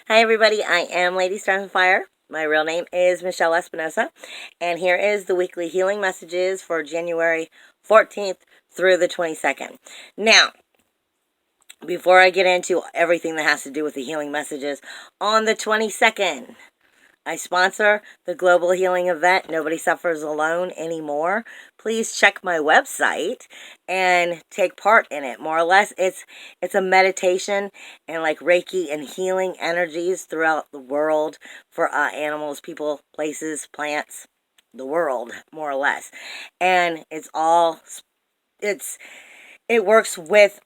Hi everybody, I am Lady Stars on Fire. My real name is Michelle Espinosa, and here is the weekly healing messages for January 14th through the 22nd. Now, before I get into everything that has to do with the healing messages, on the 22nd, I sponsor the global healing event, Nobody Suffers Alone Anymore. Please check my website and take part in it. More or less, it's a meditation and like Reiki and healing energies throughout the world for animals, people, places, plants, the world, more or less. And it's it works with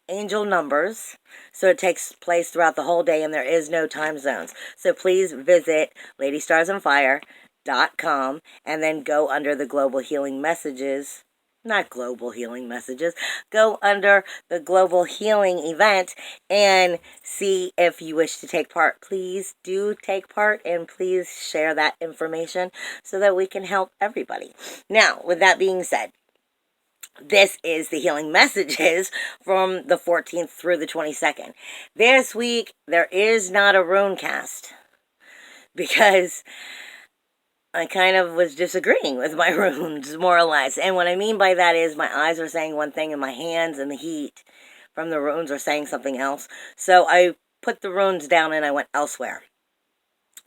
angel numbers, so it takes place throughout the whole day and there is no time zones. So please visit LadyStarsOnFire.com and then go under the global healing messages. Not global healing messages. Go under the global healing event and see if you wish to take part. Please do take part and please share that information so that we can help everybody. Now, with that being said, this is the healing messages from the 14th through the 22nd. This week, there is not a rune cast because I kind of was disagreeing with my runes, more or less. And what I mean by that is my eyes are saying one thing and my hands and the heat from the runes are saying something else. So I put the runes down and I went elsewhere.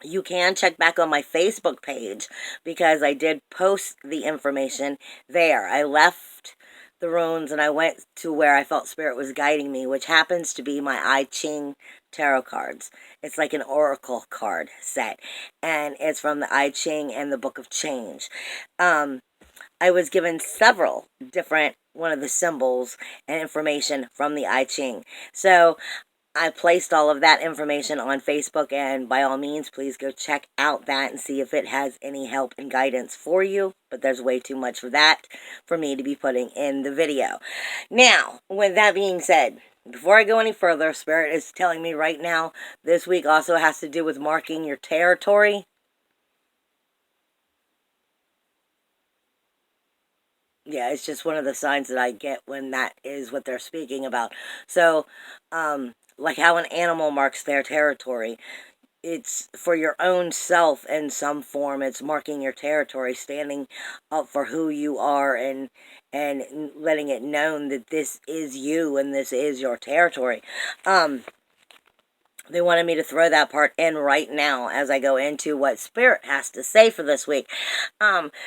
You can check back on my Facebook page because I did post the information there. I left the runes and I went to where I felt Spirit was guiding me, which happens to be my I Ching tarot cards. It's like an oracle card set, and it's from the I Ching and the Book of Change. I was given several different one of the symbols and information from the I Ching. So I placed all of that information on Facebook, and by all means, please go check out that and see if it has any help and guidance for you. But there's way too much for that for me to be putting in the video. Now, with that being said, before I go any further, Spirit is telling me right now, this week also has to do with marking your territory. Yeah, it's just one of the signs that I get when that is what they're speaking about. So, like how an animal marks their territory, it's for your own self in some form. It's marking your territory, standing up for who you are, and letting it known that this is you and this is your territory. They wanted me to throw that part in right now as I go into what Spirit has to say for this week.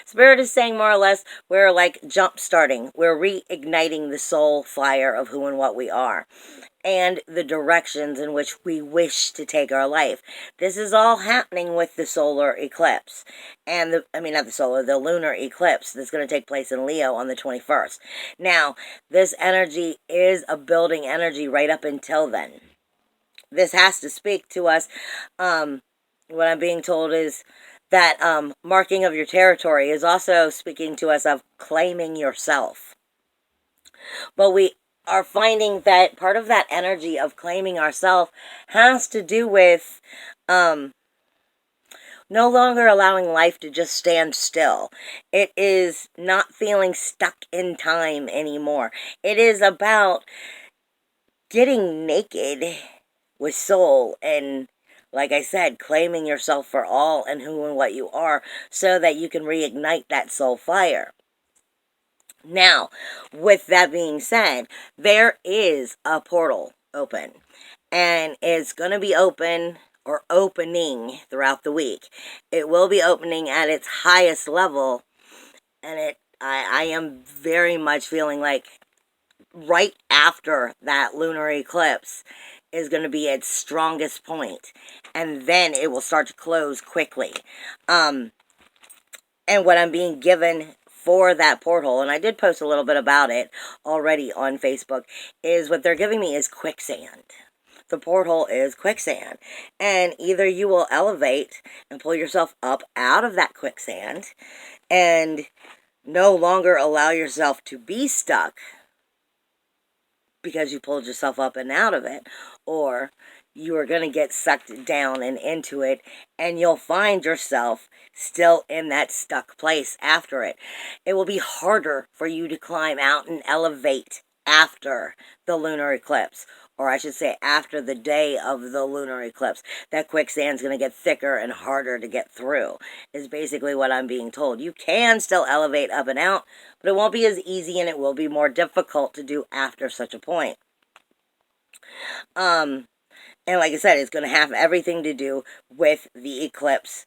Spirit is saying more or less we're like jump starting. We're reigniting the soul fire of who and what we are and the directions in which we wish to take our life. This is all happening with the solar eclipse. And the lunar eclipse that's going to take place in Leo on the 21st. Now, this energy is a building energy right up until then. This has to speak to us. What I'm being told is that marking of your territory is also speaking to us of claiming yourself. But we are finding that part of that energy of claiming ourselves has to do with no longer allowing life to just stand still. It is not feeling stuck in time anymore. It is about getting naked with soul and, like I said, claiming yourself for all and who and what you are so that you can reignite that soul fire. Now, with that being said, there is a portal open, and it's going to be open or opening throughout the week. It will be opening at its highest level, and I am very much feeling like right after that lunar eclipse is going to be its strongest point, and then it will start to close quickly. And what I'm being given for that portal, and I did post a little bit about it already on Facebook, is what they're giving me is quicksand. The portal is quicksand, and either you will elevate and pull yourself up out of that quicksand and no longer allow yourself to be stuck because you pulled yourself up and out of it, or you are going to get sucked down and into it, and you'll find yourself still in that stuck place after it. It will be harder for you to climb out and elevate after the lunar eclipse, or I should say after the day of the lunar eclipse, that quicksand's going to get thicker and harder to get through, is basically what I'm being told. You can still elevate up and out, but it won't be as easy and it will be more difficult to do after such a point. And like I said, it's going to have everything to do with the eclipse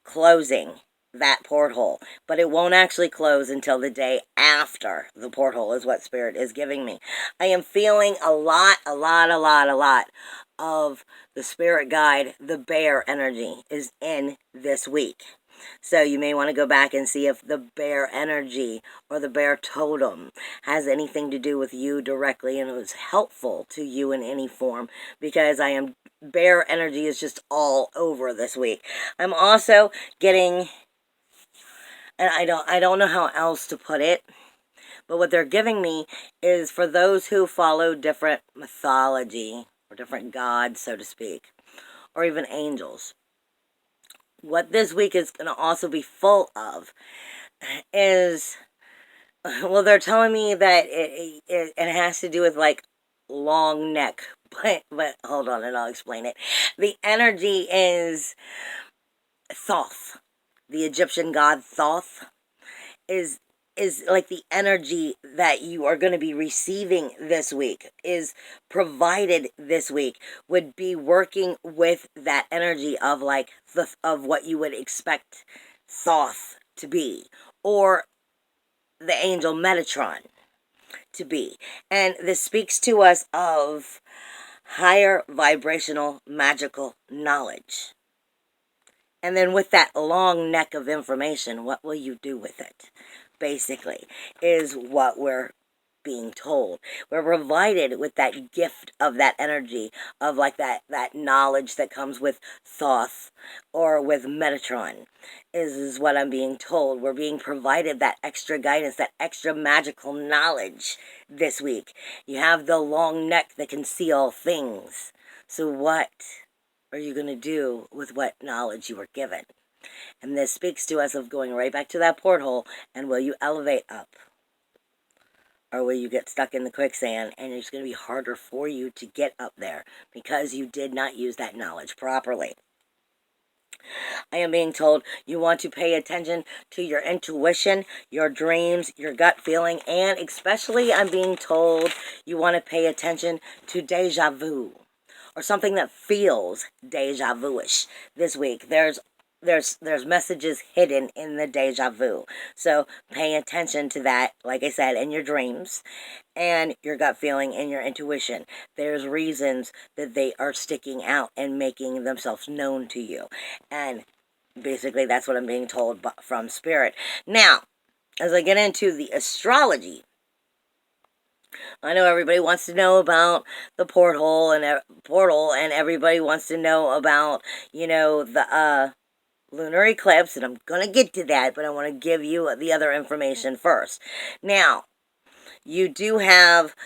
closing that porthole, but it won't actually close until the day after the porthole, is what Spirit is giving me. I am feeling a lot of the Spirit guide, the bear energy, is in this week. So you may want to go back and see if the bear energy or the bear totem has anything to do with you directly and it was helpful to you in any form, because bear energy is just all over this week. I'm also getting, and I don't know how else to put it, but what they're giving me is for those who follow different mythology or different gods, so to speak, or even angels. What this week is going to also be full of is, well, they're telling me that it has to do with like long neck, but hold on and I'll explain it. The energy is Thoth, the Egyptian god Thoth, is like the energy that you are going to be receiving this week, is provided this week, would be working with that energy of like of what you would expect Thoth to be, or the angel Metatron to be. And this speaks to us of higher vibrational magical knowledge. And then with that long neck of information, what will you do with it? Basically, is what we're being told. We're provided with that gift of that energy, of like that knowledge that comes with Thoth or with Metatron, is what I'm being told. We're being provided that extra guidance, that extra magical knowledge this week. You have the long neck that can see all things. So what are you going to do with what knowledge you were given? And this speaks to us of going right back to that porthole, and will you elevate up? Or will you get stuck in the quicksand and it's going to be harder for you to get up there because you did not use that knowledge properly? I am being told you want to pay attention to your intuition, your dreams, your gut feeling, and especially I'm being told you want to pay attention to deja vu, or something that feels deja vu-ish this week. There's messages hidden in the deja vu. So pay attention to that, like I said, in your dreams and your gut feeling and your intuition. There's reasons that they are sticking out and making themselves known to you. And basically that's what I'm being told from Spirit. Now, as I get into the astrology, I know everybody wants to know about the portal, and everybody wants to know about, the lunar eclipse, and I'm going to get to that, but I want to give you the other information first. Now, you do have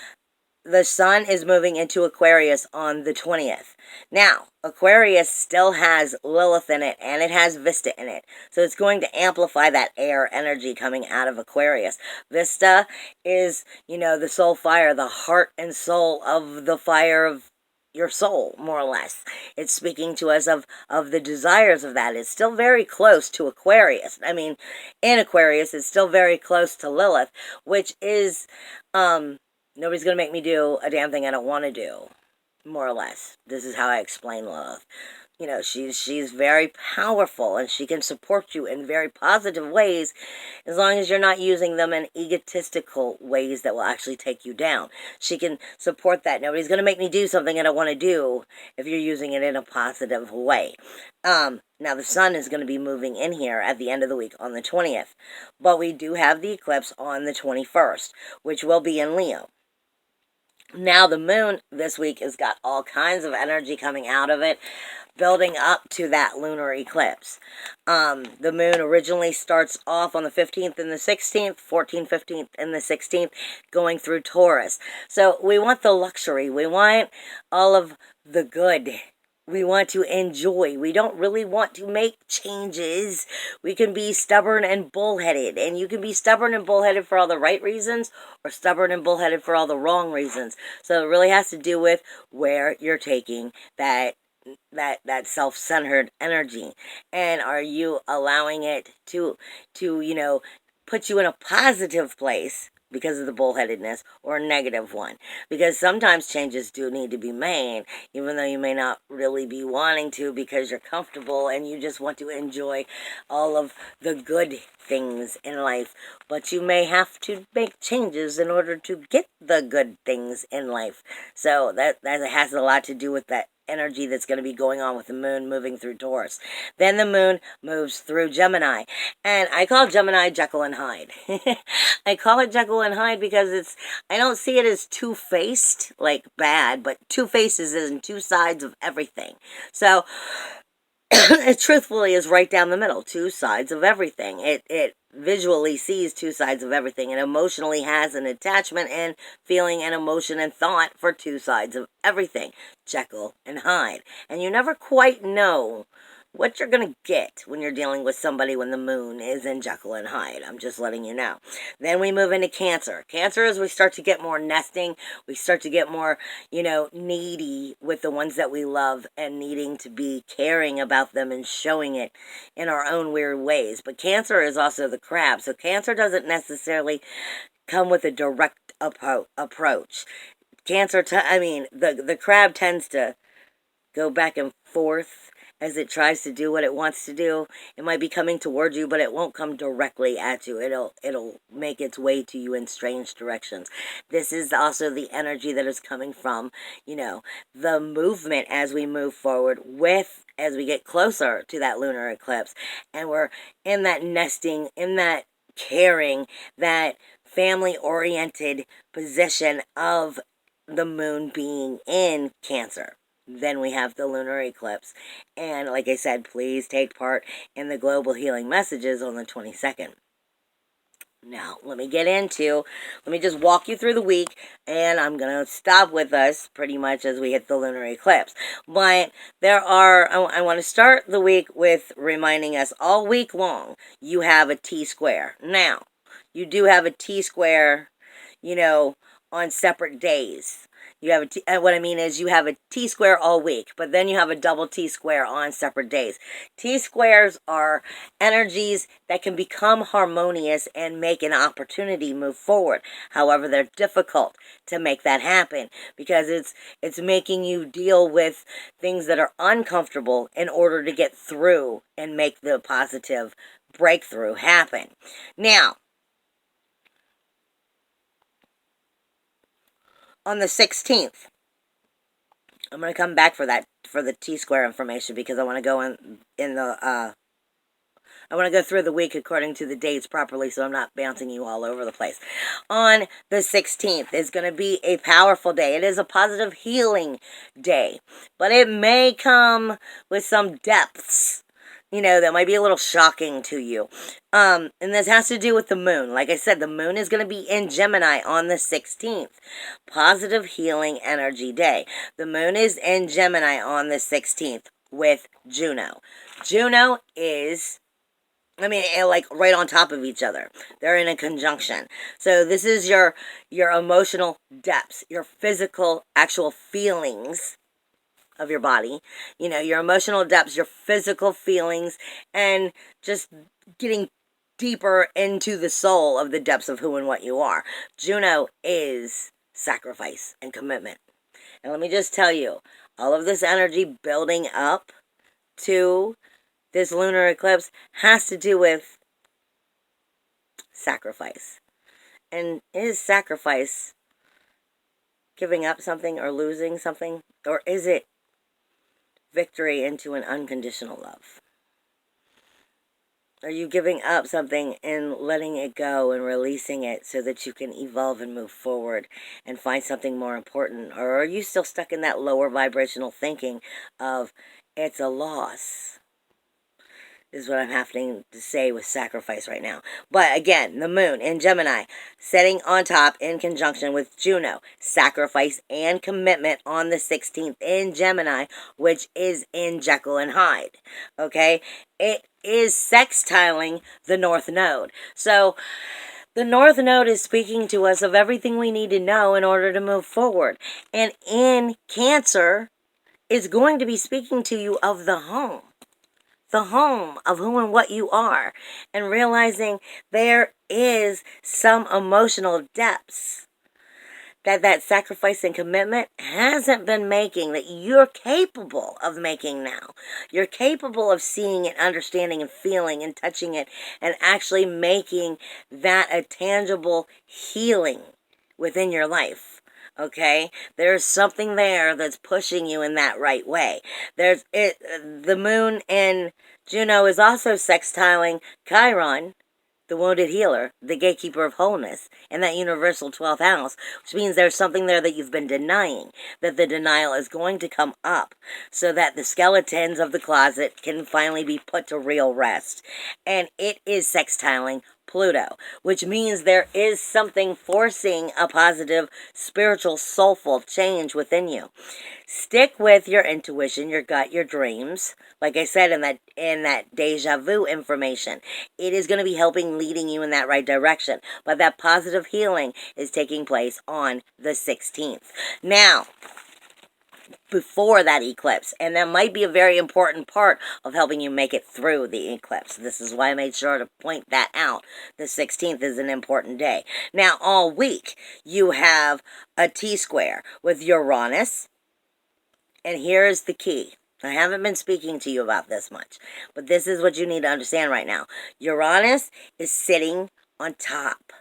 the sun is moving into Aquarius on the 20th. Now, Aquarius still has Lilith in it, and it has Vesta in it. So it's going to amplify that air energy coming out of Aquarius. Vesta is, the soul fire, the heart and soul of the fire of your soul, more or less. It's speaking to us of the desires of that. It's still very close to Aquarius. I mean, in Aquarius, it's still very close to Lilith, which is, nobody's going to make me do a damn thing I don't want to do, more or less. This is how I explain Lilith. She's very powerful, and she can support you in very positive ways, as long as you're not using them in egotistical ways that will actually take you down. She can support that. Nobody's going to make me do something I don't want to do if you're using it in a positive way. Now, the sun is going to be moving in here at the end of the week on the 20th, but we do have the eclipse on the 21st, which will be in Leo. Now, the moon this week has got all kinds of energy coming out of it, building up to that lunar eclipse. The moon originally starts off on the 15th and the 16th, 14th, 15th, and the 16th, going through Taurus. So we want the luxury. We want all of the good We want to enjoy. We don't really want to make changes. We can be stubborn and bullheaded. And you can be stubborn and bullheaded for all the right reasons or stubborn and bullheaded for all the wrong reasons. So it really has to do with where you're taking that self-centered energy, and are you allowing it to put you in a positive place because of the bullheadedness, or a negative one, because sometimes changes do need to be made, even though you may not really be wanting to, because you're comfortable and you just want to enjoy all of the good things in life. But you may have to make changes in order to get the good things in life. So that has a lot to do with that energy that's going to be going on with the moon moving through Taurus. Then the moon moves through Gemini, and I call Gemini Jekyll and Hyde. I call it Jekyll and Hyde because I don't see it as two-faced, like bad, but two faces and two sides of everything. So it truthfully is right down the middle, two sides of everything. It visually sees two sides of everything, and emotionally has an attachment and feeling and emotion and thought for two sides of everything. Jekyll and Hyde. And you never quite know what you're going to get when you're dealing with somebody when the moon is in Jekyll and Hyde. I'm just letting you know. Then we move into Cancer. Cancer is we start to get more nesting. We start to get more, needy with the ones that we love and needing to be caring about them and showing it in our own weird ways. But Cancer is also the crab. So Cancer doesn't necessarily come with a direct approach. Cancer, the crab tends to go back and forth as it tries to do what it wants to do. It might be coming towards you, but it won't come directly at you. It'll make its way to you in strange directions. This is also the energy that is coming from, the movement as we move forward as we get closer to that lunar eclipse. And we're in that nesting, in that caring, that family-oriented position of the moon being in Cancer. Then we have the lunar eclipse. And like I said, please take part in the global healing messages on the 22nd. Now, let me just walk you through the week, and I'm going to stop with us pretty much as we hit the lunar eclipse. But I want to start the week with reminding us all week long, you have a T-square. Now, you do have a T-square, on separate days. You have what I mean is you have a T-square all week, but then you have a double T-square on separate days. T-squares are energies that can become harmonious and make an opportunity move forward. However, they're difficult to make that happen because it's making you deal with things that are uncomfortable in order to get through and make the positive breakthrough happen. Now, on the 16th, I'm going to come back for the T-square information because I want to go I want to go through the week according to the dates properly so I'm not bouncing you all over the place. On the 16th is going to be a powerful day. It is a positive healing day, but it may come with some depths, that might be a little shocking to you. And this has to do with the moon. Like I said, the moon is going to be in Gemini on the 16th. Positive healing energy day. The moon is in Gemini on the 16th with Juno. Juno is like right on top of each other. They're in a conjunction. So this is your emotional depths, your physical, actual feelings of your body, your emotional depths, your physical feelings, and just getting deeper into the soul of the depths of who and what you are. Juno is sacrifice and commitment. And let me just tell you, all of this energy building up to this lunar eclipse has to do with sacrifice. And is sacrifice giving up something or losing something? Or is it victory into an unconditional love? Are you giving up something and letting it go and releasing it so that you can evolve and move forward and find something more important? Or are you still stuck in that lower vibrational thinking of it's a loss? is what I'm having to say with sacrifice right now. But again, the moon in Gemini, setting on top in conjunction with Juno, sacrifice and commitment on the 16th in Gemini, which is in Jekyll and Hyde. Okay? It is sextiling the North Node. So, the North Node is speaking to us of everything we need to know in order to move forward. And in Cancer, is going to be speaking to you of the home of who and what you are, and realizing there is some emotional depths that sacrifice and commitment hasn't been making, that you're capable of making now. You're capable of seeing and understanding and feeling and touching it, and actually making that a tangible healing within your life. Okay, there's something there that's pushing you in that right way. The moon in Juno is also sextiling Chiron, the wounded healer, the gatekeeper of wholeness, and that universal 12th house, which means there's something there that you've been denying, that the denial is going to come up so that the skeletons of the closet can finally be put to real rest. And it is sextiling Pluto, which means there is something forcing a positive, spiritual, soulful change within you. Stick with your intuition, your gut, your dreams. Like I said, in that deja vu information, it is going to be helping, leading you in that right direction. But that positive healing is taking place on the 16th. Now, before that eclipse, and that might be a very important part of helping you make it through the eclipse. This is why I made sure to point that out. The 16th is an important day. Now, all week, you have a T-square with Uranus, and here's the key. I haven't been speaking to you about this much, but this is what you need to understand right now. Uranus is sitting on top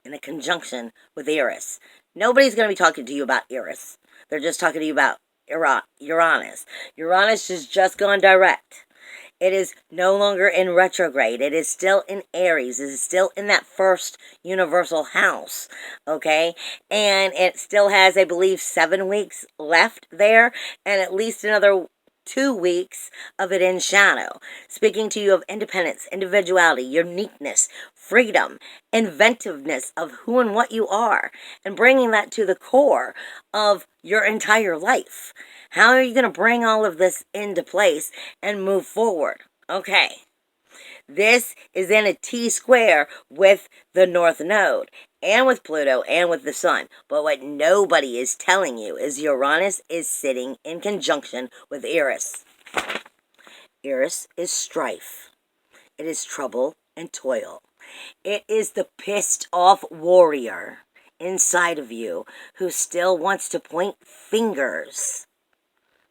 in a conjunction with Eris. Nobody's going to be talking to you about Eris. They're just talking to you about Uranus. Uranus has just gone direct. It is no longer in retrograde. It is still in Aries. It is still in that first universal house, okay? And it still has, I believe, 7 weeks left there, and at least another 2 weeks of it in shadow, speaking to you of independence, individuality, uniqueness, freedom, inventiveness of who and what you are, and bringing that to the core of your entire life. How are you going to bring all of this into place and move forward? Okay. This is in a T-square with the North Node, and with Pluto, and with the Sun. But what nobody is telling you is Uranus is sitting in conjunction with Eris. Eris is strife. It is trouble and toil. It is the pissed off warrior inside of you who still wants to point fingers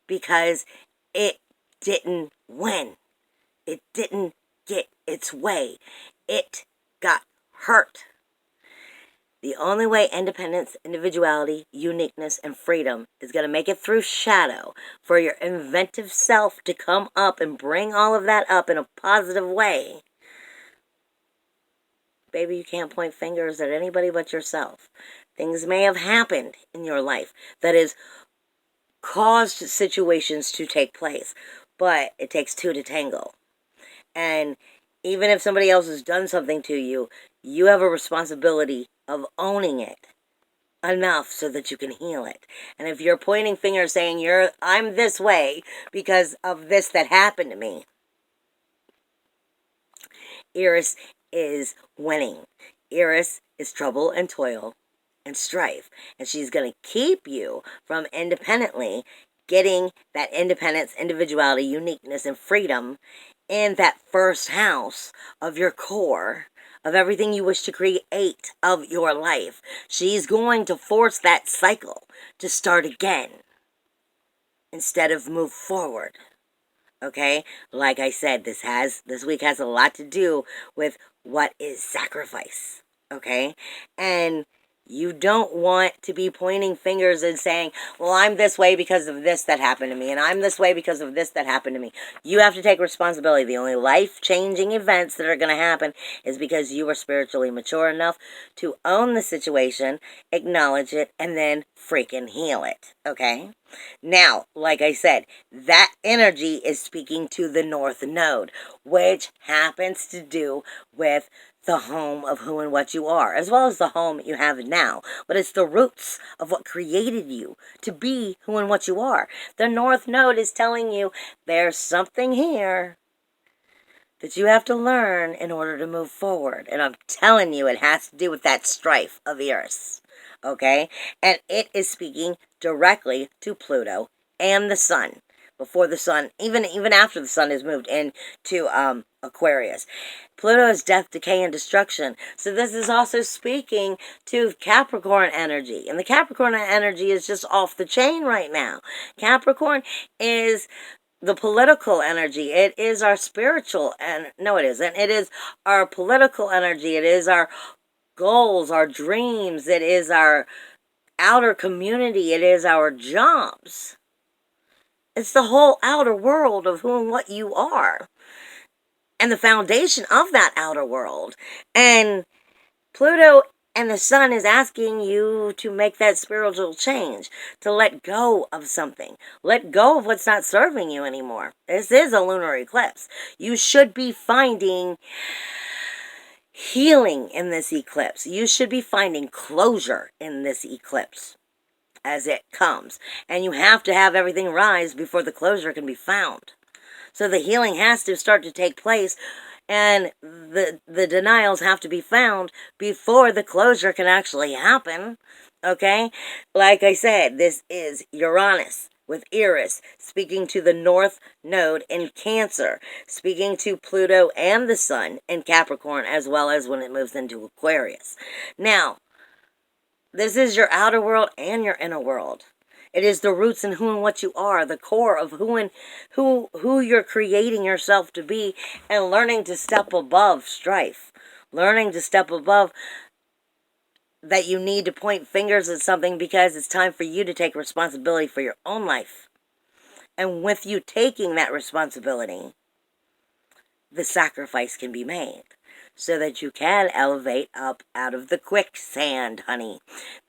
because it didn't win. It didn't get its way. It got hurt. The only way independence, individuality, uniqueness, and freedom is going to make it through shadow for your inventive self to come up and bring all of that up in a positive way. Baby, you can't point fingers at anybody but yourself. Things may have happened in your life that has caused situations to take place, but it takes two to tango. And even if somebody else has done something to you, you have a responsibility of owning it enough so that you can heal it. And if you're pointing fingers saying I'm this way because of this that happened to me, Eris is winning. Eris is trouble and toil and strife. And she's going to keep you from independently getting that independence, individuality, uniqueness, and freedom in that first house of your core, of everything you wish to create of your life. She's going to force that cycle to start again instead of move forward. Okay? Like I said, this week has a lot to do with what is sacrifice. Okay? And You don't want to be pointing fingers and saying, well, I'm this way because of this that happened to me, and I'm this way because of this that happened to me. You have to take responsibility. The only life-changing events that are going to happen is because you are spiritually mature enough to own the situation, acknowledge it, and then freaking heal it, okay? Now, like I said, that energy is speaking to the North Node, which happens to do with the home of who and what you are, as well as the home you have now. But it's the roots of what created you to be who and what you are. The North Node is telling you there's something here that you have to learn in order to move forward. And I'm telling you, it has to do with that strife of Eris. Okay? And it is speaking directly to Pluto and the Sun. Before the Sun, even after the Sun has moved into Aquarius. Pluto is death, decay, and destruction. So this is also speaking to Capricorn energy. And the Capricorn energy is just off the chain right now. Capricorn is the political energy. It is our spiritual, and no, it isn't. It is our political energy. It is our goals, our dreams. It is our outer community. It is our jobs. It's the whole outer world of who and what you are. And the foundation of that outer world. And Pluto and the Sun is asking you to make that spiritual change, to let go of something. Let go of what's not serving you anymore. This is a lunar eclipse. You should be finding healing in this eclipse. You should be finding closure in this eclipse as it comes. And you have to have everything rise before the closure can be found. So the healing has to start to take place, and the denials have to be found before the closure can actually happen. Okay? Like I said, this is Uranus with Eris, speaking to the North Node in Cancer, speaking to Pluto and the Sun in Capricorn, as well as when it moves into Aquarius. Now, this is your outer world and your inner world. It is the roots in who and what you are, the core of who you're creating yourself to be, and learning to step above strife. Learning to step above that you need to point fingers at something because it's time for you to take responsibility for your own life. And with you taking that responsibility, the sacrifice can be made so that you can elevate up out of the quicksand, honey.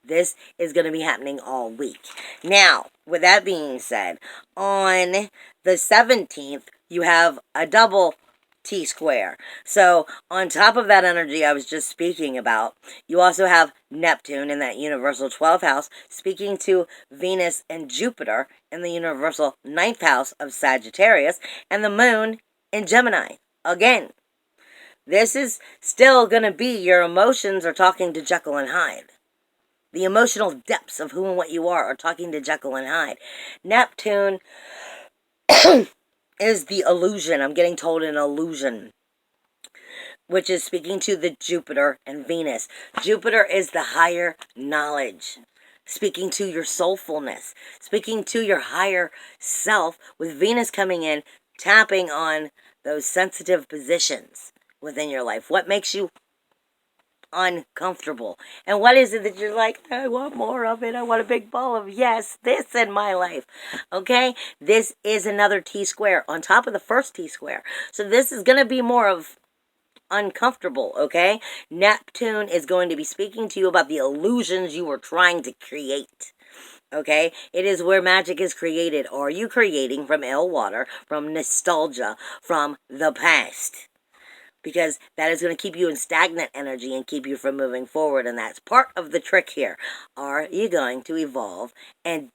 This is going to be happening all week. Now, with that being said, on the 17th, you have a double T-square. So, on top of that energy I was just speaking about, you also have Neptune in that universal 12th house, speaking to Venus and Jupiter in the universal 9th house of Sagittarius, and the moon in Gemini. Again, this is still going to be your emotions are talking to Jekyll and Hyde. The emotional depths of who and what you are talking to Jekyll and Hyde. Neptune is the illusion. I'm getting told an illusion, which is speaking to the Jupiter and Venus. Jupiter is the higher knowledge, speaking to your soulfulness, speaking to your higher self, with Venus coming in, tapping on those sensitive positions within your life. What makes you uncomfortable? And what is it that you're like, I want more of it. I want a big ball of this in my life. Okay? This is another T-square on top of the first T-square. So this is going to be more of uncomfortable, okay? Neptune is going to be speaking to you about the illusions you were trying to create. Okay? It is where magic is created. Are you creating from ill water, from nostalgia, from the past? Because that is going to keep you in stagnant energy and keep you from moving forward. And that's part of the trick here. Are you going to evolve and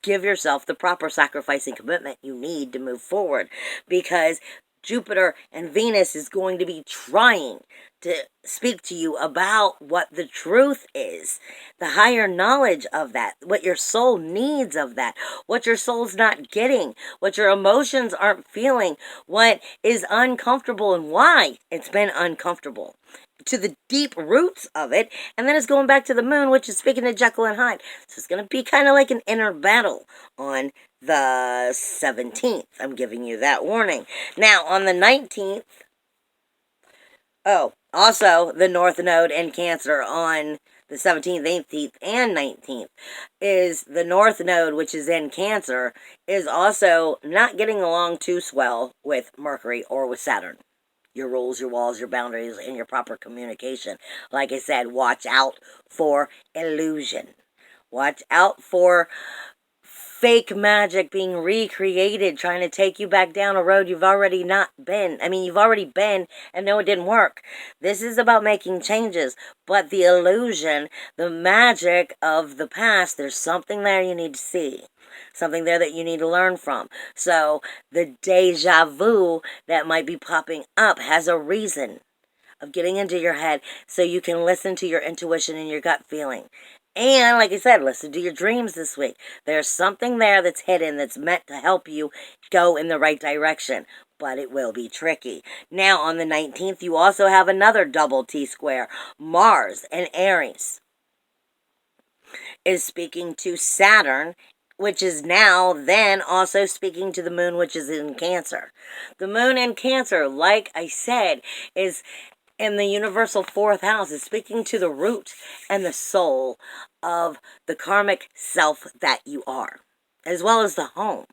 give yourself the proper sacrifice and commitment you need to move forward? Because Jupiter and Venus is going to be trying to speak to you about what the truth is, the higher knowledge of that, what your soul needs of that, what your soul's not getting, what your emotions aren't feeling, what is uncomfortable and why it's been uncomfortable, to the deep roots of it. And then it's going back to the moon, which is speaking to Jekyll and Hyde. So it's going to be kind of like an inner battle on the 17th. I'm giving you that warning. Now, on the 19th, also the North Node in Cancer on the 17th, 18th, and 19th, is the North Node, which is in Cancer, is also not getting along too swell with Mercury or with Saturn. Your rules, your walls, your boundaries, and your proper communication. Like I said, watch out for illusion. Watch out for fake magic being recreated, trying to take you back down a road you've already not been. I mean, you've already been and no, it didn't work. This is about making changes, but the illusion, the magic of the past, there's something there you need to see. Something there that you need to learn from. So the deja vu that might be popping up has a reason of getting into your head so you can listen to your intuition and your gut feeling. And like I said, listen to your dreams this week. There's something there that's hidden that's meant to help you go in the right direction, but it will be tricky. Now, on the 19th, you also have another double T-square. Mars and Aries is speaking to Saturn, which is now then also speaking to the moon, which is in Cancer. The moon in Cancer, like I said, is in the universal fourth house, is speaking to the root and the soul of the karmic self that you are, as well as the home.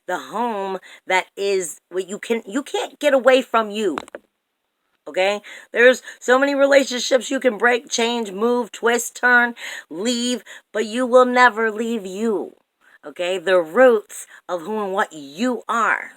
The home that is what you can't get away from you. Okay? There's so many relationships you can break, change, move, twist, turn, leave, but you will never leave you. Okay? The roots of who and what you are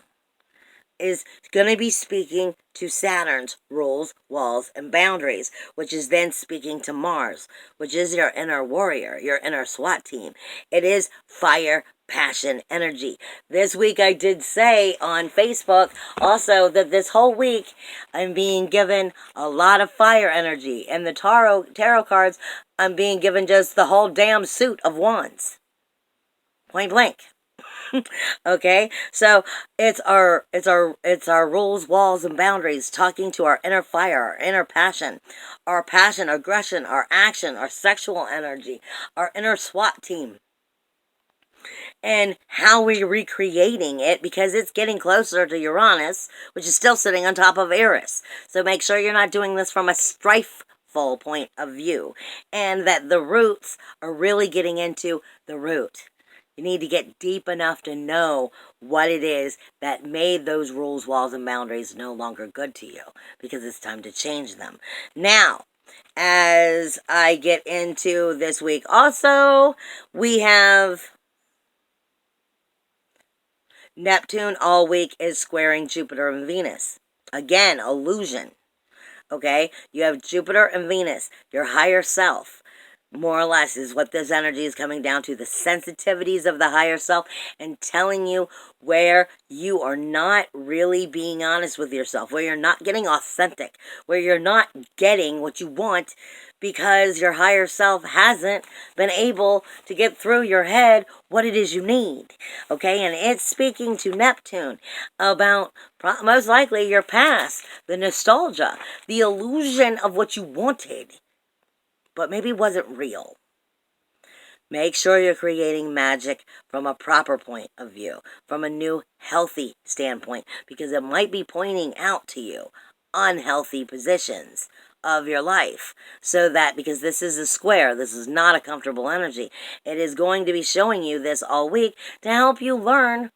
is going to be speaking to Saturn's rules, walls, and boundaries, which is then speaking to Mars, which is your inner warrior, your inner SWAT team. It is fire, passion, energy. This week I did say on Facebook also that this whole week I'm being given a lot of fire energy, and the tarot cards I'm being given just the whole damn suit of wands. Point blank. Okay, so it's our rules, walls, and boundaries, talking to our inner fire, our inner passion, aggression, our action, our sexual energy, our inner SWAT team, and how we're recreating it, because it's getting closer to Uranus, which is still sitting on top of Eris. So make sure you're not doing this from a strifeful point of view, and that the roots are really getting into the root. You need to get deep enough to know what it is that made those rules, walls, and boundaries no longer good to you, because it's time to change them. Now, as I get into this week also, we have Neptune all week is squaring Jupiter and Venus. Again, illusion. Okay? You have Jupiter and Venus, your higher self. More or less is what this energy is coming down to, the sensitivities of the higher self, and telling you where you are not really being honest with yourself, where you're not getting authentic, where you're not getting what you want because your higher self hasn't been able to get through your head what it is you need. Okay, and it's speaking to Neptune about most likely your past, the nostalgia, the illusion of what you wanted, but maybe wasn't real. Make sure you're creating magic from a proper point of view, from a new healthy standpoint, because it might be pointing out to you unhealthy positions of your life. So that, because this is a square, this is not a comfortable energy, it is going to be showing you this all week to help you learn,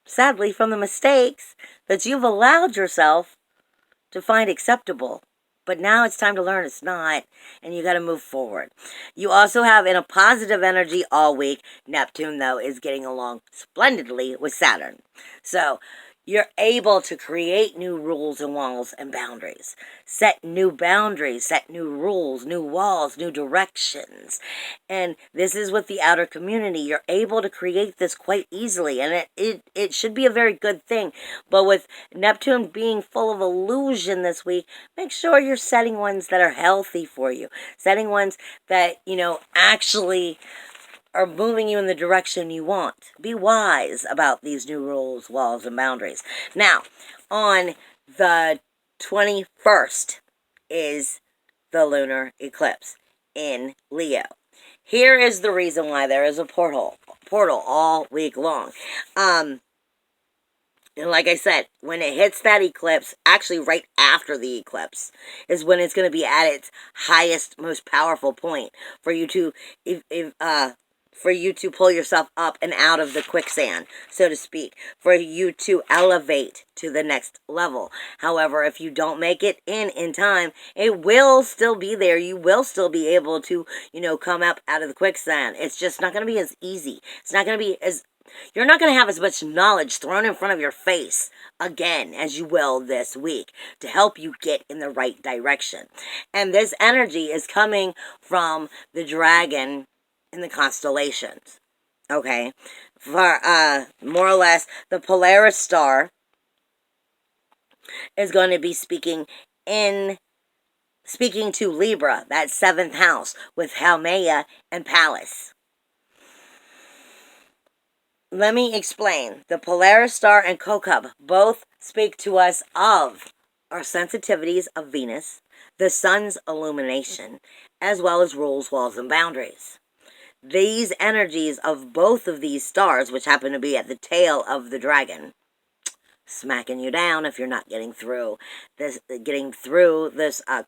sadly, from the mistakes that you've allowed yourself to find acceptable. But now it's time to learn it's not, and you got to move forward. You also have, in a positive energy all week, Neptune, though, is getting along splendidly with Saturn. So you're able to create new rules and walls and boundaries. Set new boundaries, set new rules, new walls, new directions. And this is with the outer community. You're able to create this quite easily, and it should be a very good thing. But with Neptune being full of illusion this week, make sure you're setting ones that are healthy for you. Setting ones that, actually are moving you in the direction you want. Be wise about these new rules, walls, and boundaries. Now, on the 21st is the lunar eclipse in Leo. Here is the reason why there is a portal all week long. And like I said, when it hits that eclipse, actually right after the eclipse, is when it's going to be at its highest, most powerful point for you to, for you to pull yourself up and out of the quicksand, so to speak, for you to elevate to the next level. However, if you don't make it in time, it will still be there. You will still be able to, come up out of the quicksand. It's just not going to be as easy. It's not going to be as You're not going to have as much knowledge thrown in front of your face again as you will this week to help you get in the right direction. And this energy is coming from the dragon in the constellations. Okay? For more or less, the Polaris star is going to be speaking to Libra, that seventh house, with Haumea and Pallas. Let me explain. The Polaris star and Kokub both speak to us of our sensitivities of Venus, the sun's illumination, as well as rules, walls, and boundaries. These energies of both of these stars, which happen to be at the tail of the dragon, smacking you down if you're not getting through this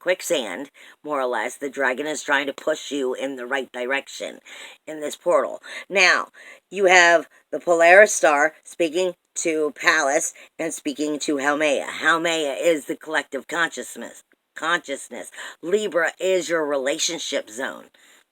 quicksand, more or less. The dragon is trying to push you in the right direction in this portal. Now, you have the Polaris star speaking to Pallas and speaking to Haumea. Haumea is the collective consciousness. Libra is your relationship zone.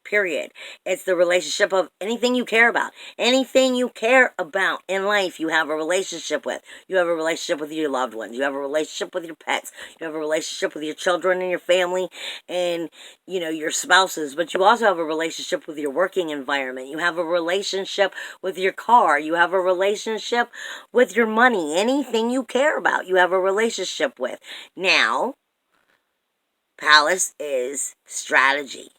Period. It's the relationship of anything you care about. Anything you care about in life, you have a relationship with. You have a relationship with your loved ones. You have a relationship with your pets. You have a relationship with your children and your family and, your spouses. But you also have a relationship with your working environment. You have a relationship with your car. You have a relationship with your money. Anything you care about, you have a relationship with. Now, Pallas is strategy.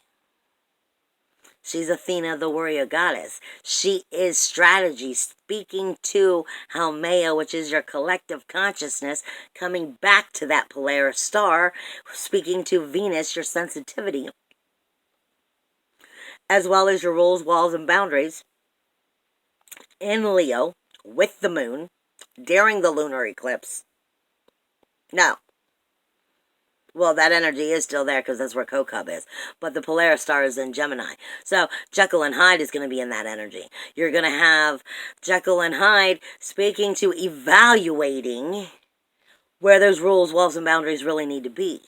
She's Athena, the warrior goddess. She is strategy, speaking to Haumea, which is your collective consciousness, coming back to that Polaris star, speaking to Venus, your sensitivity, as well as your rules, walls, and boundaries in Leo with the moon during the lunar eclipse. Now, well, that energy is still there because that's where Kokub is. But the Polaris star is in Gemini. So Jekyll and Hyde is going to be in that energy. You're going to have Jekyll and Hyde speaking to evaluating where those rules, walls, and boundaries really need to be.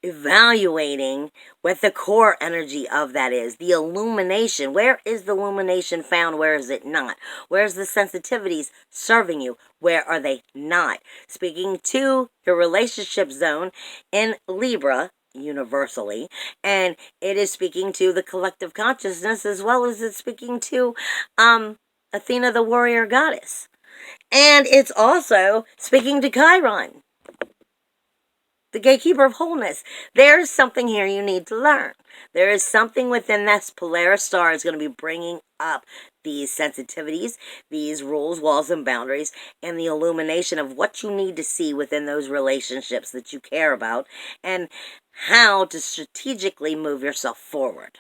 Evaluating what the core energy of that is. The illumination. Where is the illumination found? Where is it not? Where's the sensitivities serving you? Where are they not? Speaking to your relationship zone in Libra, universally, and it is speaking to the collective consciousness as well as it's speaking to Athena, the warrior goddess. And it's also speaking to Chiron, the gatekeeper of wholeness. There's something here you need to learn. There is something within this Polaris star is going to be bringing up these sensitivities, these rules, walls, and boundaries, and the illumination of what you need to see within those relationships that you care about, and how to strategically move yourself forward,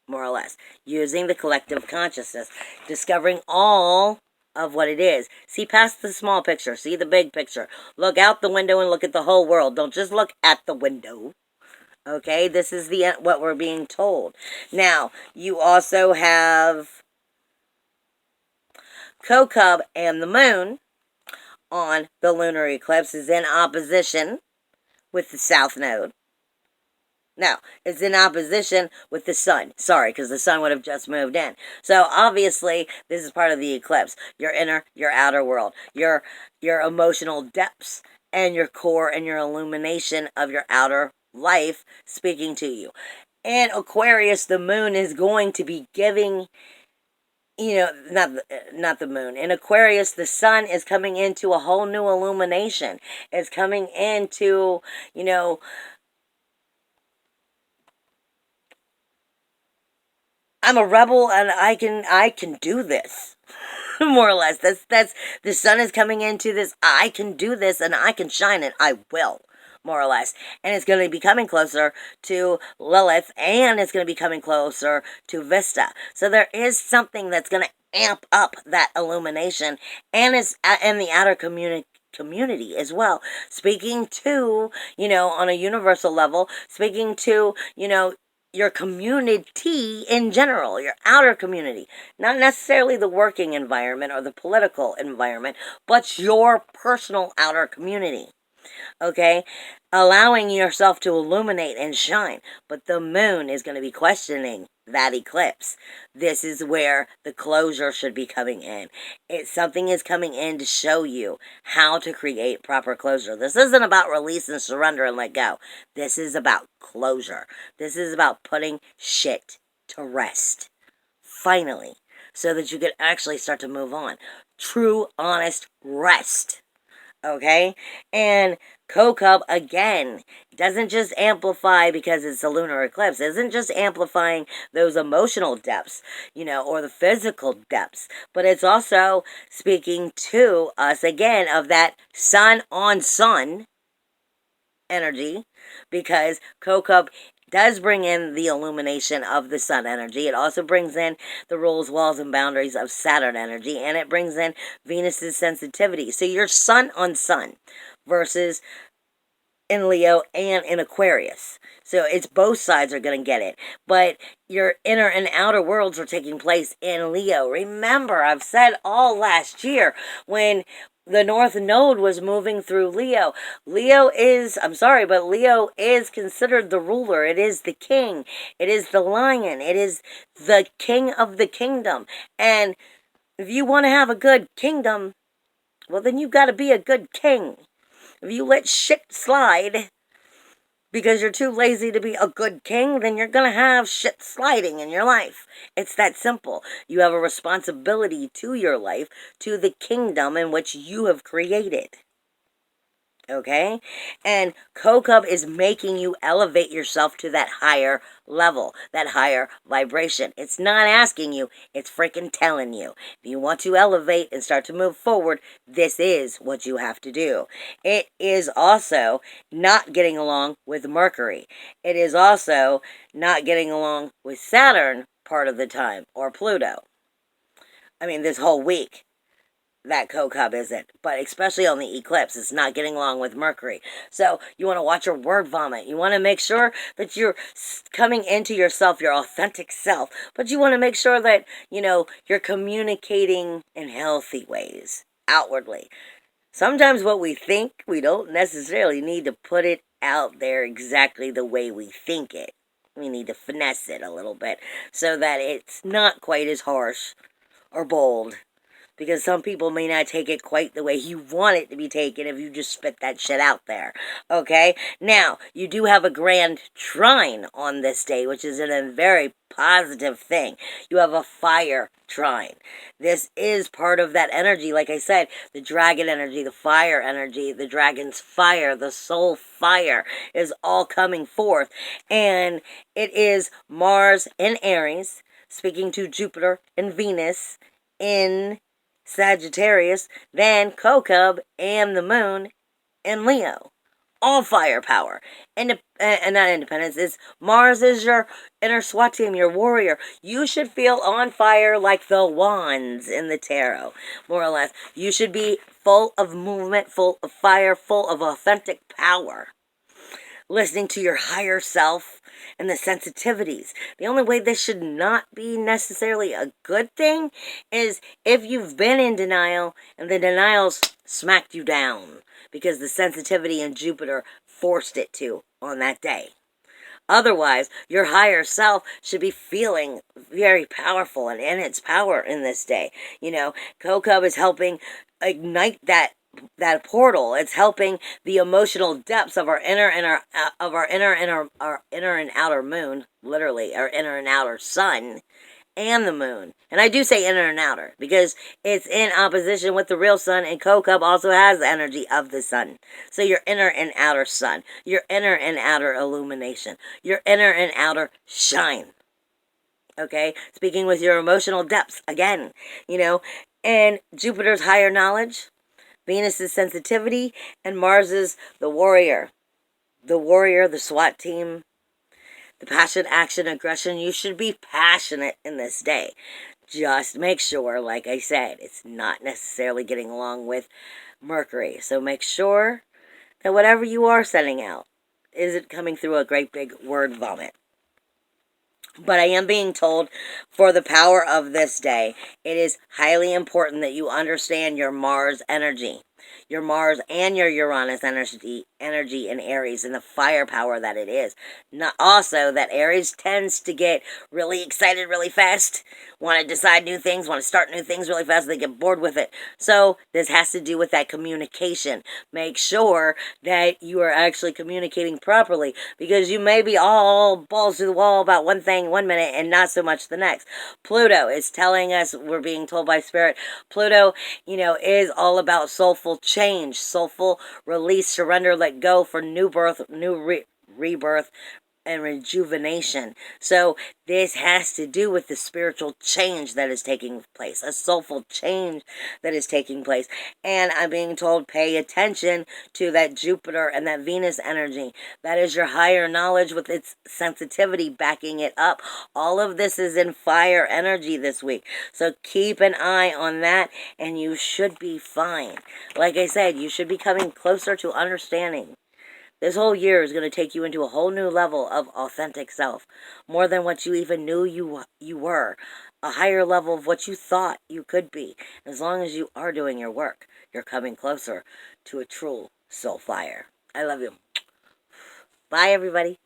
more or less, using the collective consciousness, discovering all of what it is. See past the small picture. See the big picture. Look out the window and look at the whole world. Don't just look at the window. Okay? This is what we're being told. Now, you also have Kokub and the moon on the lunar eclipse is in opposition with the south node. No, it's in opposition with the sun. Sorry, because the sun would have just moved in. So obviously, this is part of the eclipse. Your inner, your outer world, your emotional depths, and your core and your illumination of your outer life speaking to you. In Aquarius, the moon is going to be giving, not the moon. In Aquarius, the sun is coming into a whole new illumination. It's coming into, I'm a rebel and I can do this. More or less. That's the sun is coming into this, I can do this and I can shine and I will. More or less. And it's going to be coming closer to Lilith and it's going to be coming closer to Vesta. So there is something that's going to amp up that illumination, and it's in the outer community as well, speaking to, on a universal level, speaking to, your community in general, your outer community, not necessarily the working environment or the political environment, but your personal outer community. Okay, allowing yourself to illuminate and shine. But the moon is going to be questioning that eclipse. This is where the closure should be coming in. Something is coming in to show you how to create proper closure. This isn't about release and surrender and let go. This is about closure. This is about putting shit to rest. Finally, so that you can actually start to move on. True, honest rest. Okay? And Kokub, again, doesn't just amplify because it's a lunar eclipse. It isn't just amplifying those emotional depths, or the physical depths. But it's also speaking to us, again, of that sun on sun energy. Because Kokub does bring in the illumination of the sun energy. It also brings in the rules, walls, and boundaries of Saturn energy, and it brings in Venus's sensitivity. So your sun on sun versus in Leo and in Aquarius. So it's both sides are going to get it. But your inner and outer worlds are taking place in Leo. Remember, I've said all last year when the North Node was moving through Leo. Leo is considered the ruler. It is the king. It is the lion. It is the king of the kingdom. And if you want to have a good kingdom, well, then you've got to be a good king. If you let shit slide because you're too lazy to be a good king, then you're going to have shit sliding in your life. It's that simple. You have a responsibility to your life, to the kingdom in which you have created. Okay? And Kokub is making you elevate yourself to that higher level, that higher vibration. It's not asking you, it's freaking telling you. If you want to elevate and start to move forward, this is what you have to do. It is also not getting along with Mercury. It is also not getting along with Saturn part of the time, or Pluto. I mean, this whole week. That Kokub isn't, but especially on the eclipse, it's not getting along with Mercury. So you want to watch your word vomit. You want to make sure that you're coming into yourself, your authentic self, but you want to make sure that, you're communicating in healthy ways, outwardly. Sometimes what we think, we don't necessarily need to put it out there exactly the way we think it. We need to finesse it a little bit so that it's not quite as harsh or bold. Because some people may not take it quite the way you want it to be taken if you just spit that shit out there. Okay? Now, you do have a grand trine on this day, which is a very positive thing. You have a fire trine. This is part of that energy, like I said, the dragon energy, the fire energy, the dragon's fire, the soul fire is all coming forth. And it is Mars in Aries, speaking to Jupiter and Venus in Sagittarius, then Kokub and the moon in Leo. All firepower. And not independence. It's Mars is your inner SWAT team, your warrior. You should feel on fire like the wands in the tarot, more or less. You should be full of movement, full of fire, full of authentic power. Listening to your higher self and the sensitivities. The only way this should not be necessarily a good thing is if you've been in denial and the denial's smacked you down because the sensitivity in Jupiter forced it to on that day. Otherwise, your higher self should be feeling very powerful and in its power in this day. Kokub is helping ignite that portal. It's helping the emotional depths of our inner and our inner and outer moon, literally our inner and outer sun and the moon. And I do say inner and outer because it's in opposition with the real sun, and Kokub also has the energy of the sun. So your inner and outer sun, your inner and outer illumination, your inner and outer shine. Okay? Speaking with your emotional depths again, and Jupiter's higher knowledge, Venus's sensitivity, and Mars's the warrior. The warrior, the SWAT team, the passion, action, aggression. You should be passionate in this day. Just make sure, like I said, it's not necessarily getting along with Mercury. So make sure that whatever you are sending out isn't coming through a great big word vomit. But I am being told for the power of this day, it is highly important that you understand your Mars energy. Your Mars and your Uranus energy in Aries and the firepower that it is. Not also that Aries tends to get really excited really fast, want to decide new things, want to start new things really fast, they get bored with it. So this has to do with that communication. Make sure that you are actually communicating properly, because you may be all balls to the wall about one thing one minute and not so much the next. Pluto is telling us, we're being told by Spirit, Pluto, is all about soulful change, soulful release, surrender, let go for new birth, new rebirth, and rejuvenation. So this has to do with the spiritual change that is taking place, a soulful change that is taking place. And I'm being told, pay attention to that Jupiter and that Venus energy. That is your higher knowledge with its sensitivity backing it up. All of this is in fire energy this week. So keep an eye on that and you should be fine. Like I said, you should be coming closer to understanding. This whole year is going to take you into a whole new level of authentic self, more than what you even knew you were, a higher level of what you thought you could be. As long as you are doing your work, you're coming closer to a true soul fire. I love you. Bye, everybody.